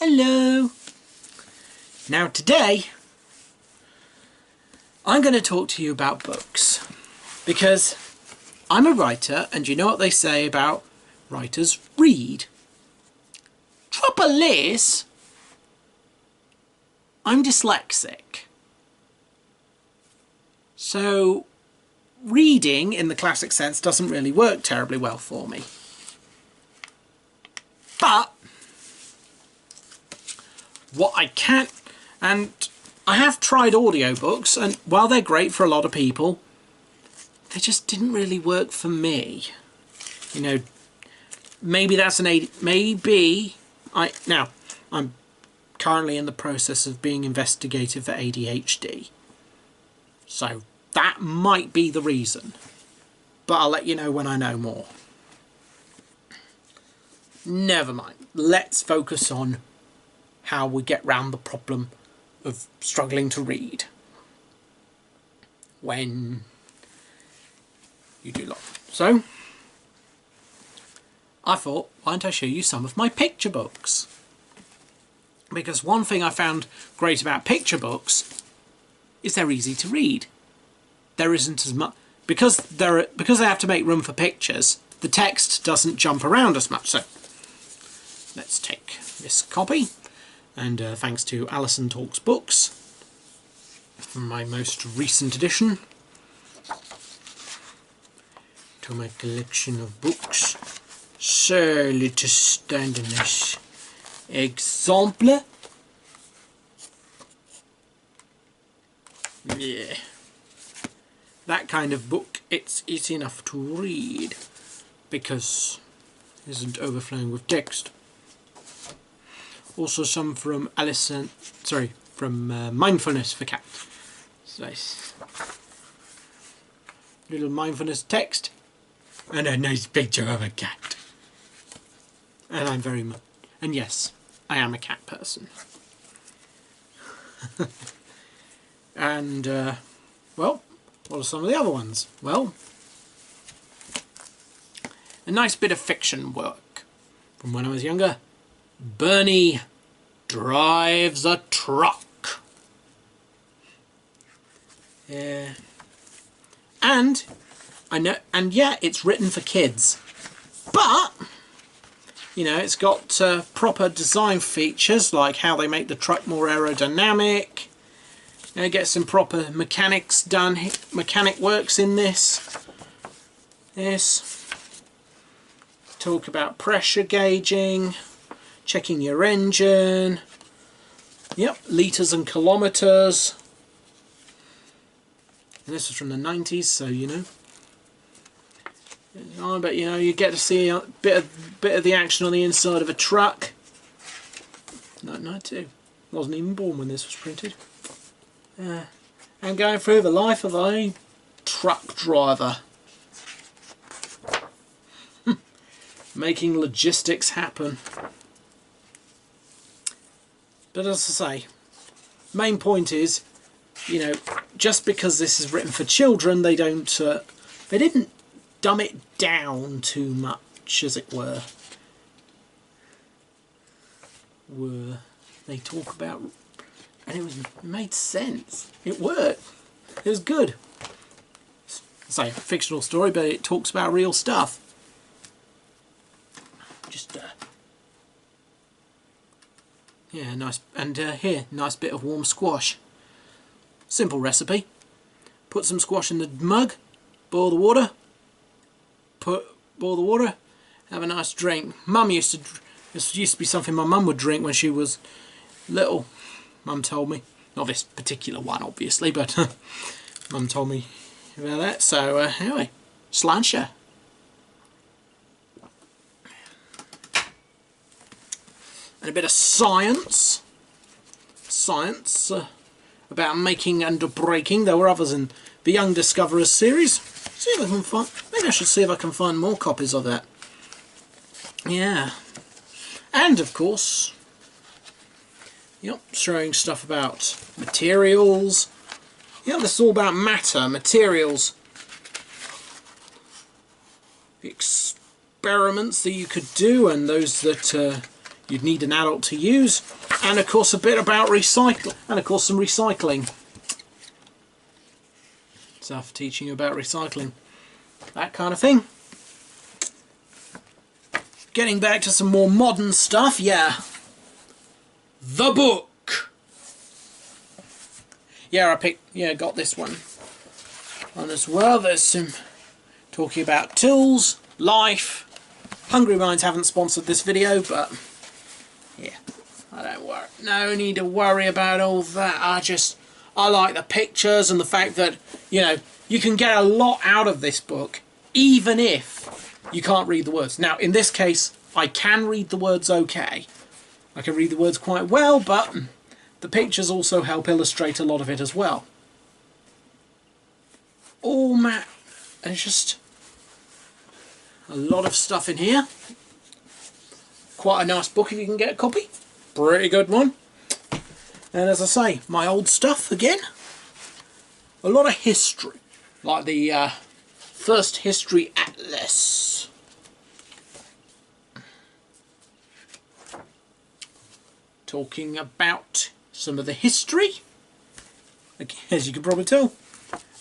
Hello. Now today I'm going to talk to you about books because I'm a writer and you know what they say about writers read. Trouble is, I'm dyslexic. So reading in the classic sense doesn't really work terribly well for me. But what I can, and I have tried audiobooks, and while they're great for a lot of people, they just didn't really work for me. You know, maybe that's now I'm currently in the process of being investigated for ADHD. So that might be the reason. But I'll let you know when I know more. Never mind. Let's focus on how we get round the problem of struggling to read when you do lot. So I thought, why don't I show you some of my picture books? Because one thing I found great about picture books is they're easy to read. There isn't as much because they have to make room for pictures. The text doesn't jump around as much. So let's take this copy. And thanks to Alison Talks Books from my most recent edition to my collection of books. So let us stand on this example. Yeah, that kind of book, it's easy enough to read because it isn't overflowing with text. Also some from Mindfulness for Cats. So nice. Little mindfulness text and a nice picture of a cat. And I'm very much, and yes, I am a cat person. And well, what are some of the other ones? Well, a nice bit of fiction work from when I was younger. Bernie drives a truck. Yeah. And I know, and yeah, it's written for kids, but you know, it's got proper design features like how they make the truck more aerodynamic. You know, get some proper mechanics done, mechanic works in this. Yes. Talk about pressure gauging. Checking your engine. Yep, litres and kilometres. And this was from the 90s, so you know. Oh, but you know, you get to see a bit of the action on the inside of a truck. 1992. Wasn't even born when this was printed. And going through the life of a truck driver. Making logistics happen. But as I say, main point is, you know, just because this is written for children, they didn't dumb it down too much, as it were. They talk about, and it made sense. It worked. It was good. It's like a fictional story, but it talks about real stuff. Just yeah, nice. And here, nice bit of warm squash. Simple recipe. Put some squash in the mug, boil the water, have a nice drink. This used to be something my mum would drink when she was little. Mum told me. Not this particular one, obviously, but Mum told me about that. So anyway, sláinte. And a bit of science about making and breaking. There were others in the Young Discoverers series. See if I can find, maybe I should see if I can find more copies of that. Yeah. And of course, yep, showing stuff about materials. Yeah, this is all about matter, materials. The experiments that you could do and those that you'd need an adult to use, and of course a bit about recycling, and of course some recycling stuff, teaching you about recycling, that kind of thing. Getting back to some more modern stuff, yeah. The book. Yeah, got this one on as well. There's some talking about tools, life. Hungry Minds haven't sponsored this video, but yeah, no need to worry about all that. I like the pictures and the fact that, you know, you can get a lot out of this book, even if you can't read the words. Now, in this case, I can read the words okay. I can read the words quite well, but the pictures also help illustrate a lot of it as well. Oh man, there's just a lot of stuff in here. Quite a nice book if you can get a copy. Pretty good one. And as I say, my old stuff again. A lot of history, like the first history atlas. Talking about some of the history, as you can probably tell.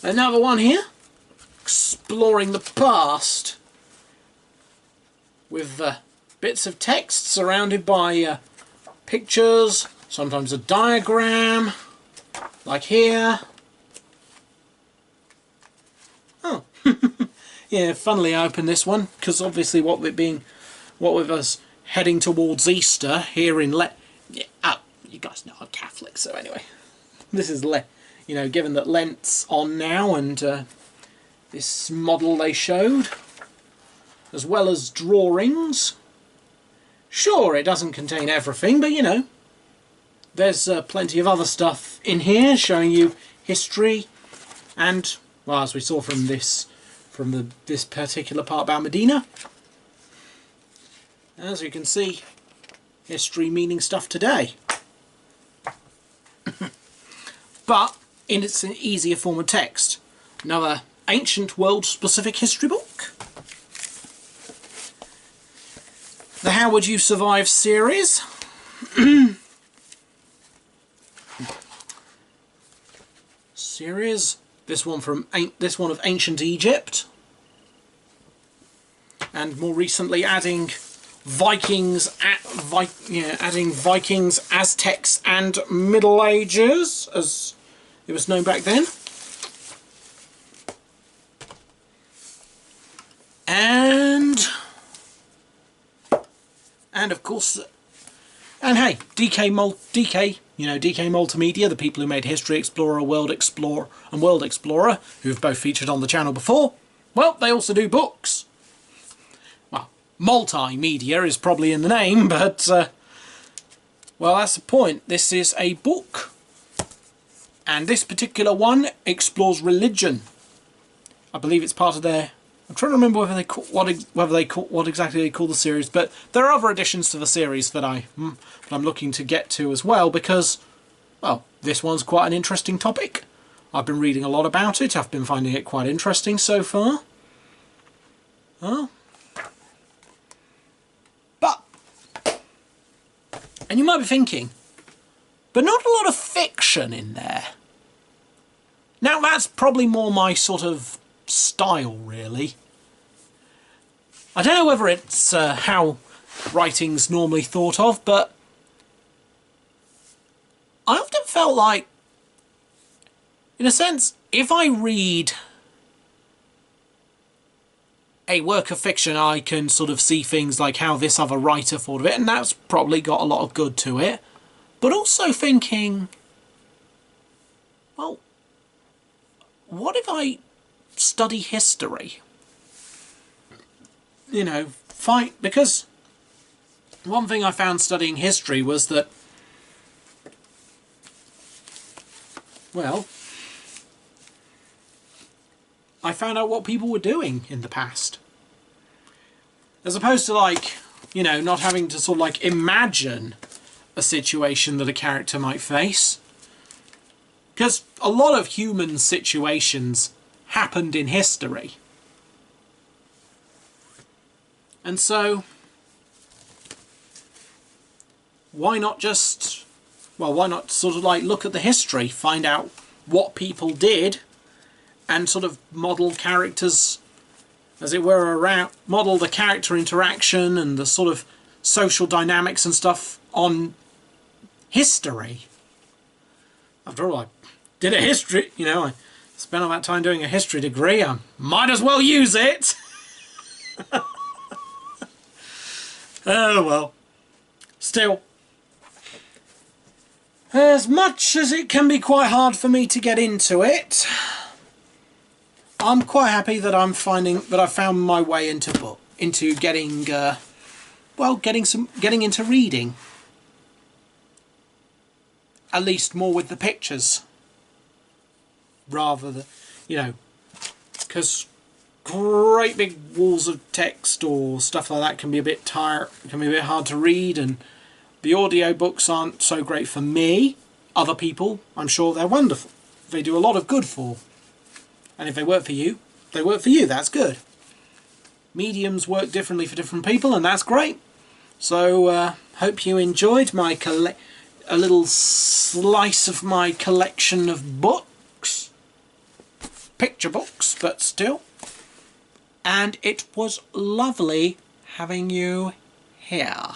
Another one here, exploring the past, with bits of text surrounded by pictures, sometimes a diagram, like here. Oh, yeah, funnily I opened this one, because obviously what with us heading towards Easter here in yeah, oh, you guys know I'm Catholic, so anyway, this is you know, given that Lent's on now, and this model they showed, as well as drawings. Sure, it doesn't contain everything, but you know, there's plenty of other stuff in here showing you history, and well, as we saw from this particular part about Medina, as you can see, history meaning stuff today. But in its an easier form of text. Another ancient world-specific history book. The How Would You Survive series. This one of ancient Egypt. And more recently adding Vikings, Aztecs and Middle Ages, as it was known back then. And of course, and hey, DK Multimedia, the people who made History Explorer, World Explorer and World Explorer, who have both featured on the channel before, well, they also do books. Multimedia is probably in the name, but, well, that's the point. This is a book. And this particular one explores religion. I believe it's part of their... I'm trying to remember what exactly they call the series, but there are other additions to the series that I'm looking to get to as well, because, well, this one's quite an interesting topic. I've been reading a lot about it. I've been finding it quite interesting so far. Oh. And you might be thinking, but not a lot of fiction in there. Now that's probably more my sort of style, really. I don't know whether it's how writing's normally thought of, but I often felt like, in a sense, if I read a work of fiction, I can sort of see things like how this other writer thought of it, and that's probably got a lot of good to it. But also thinking, well, what if I study history? You know, because one thing I found studying history was that, well, I found out what people were doing in the past. As opposed to, like, you know, not having to sort of like imagine a situation that a character might face. Because a lot of human situations happened in history. And so, why not just, well, why not sort of like look at the history, find out what people did, and sort of model characters, as it were, around, model the character interaction and the sort of social dynamics and stuff on history. After all, I did a history, you know, I spent all that time doing a history degree, I might as well use it. Oh well. Still, as much as it can be quite hard for me to get into it, I'm quite happy that I'm finding that I found my way into getting getting into reading. At least more with the pictures, rather than, you know, because great big walls of text or stuff like that can be a bit hard to read, and the audio books aren't so great for me. Other people, I'm sure they're wonderful. They do a lot of good for. And if they work for you, they work for you. That's good. Mediums work differently for different people, and that's great. So, hope you enjoyed my a little slice of my collection of books. Picture books, but still. And it was lovely having you here.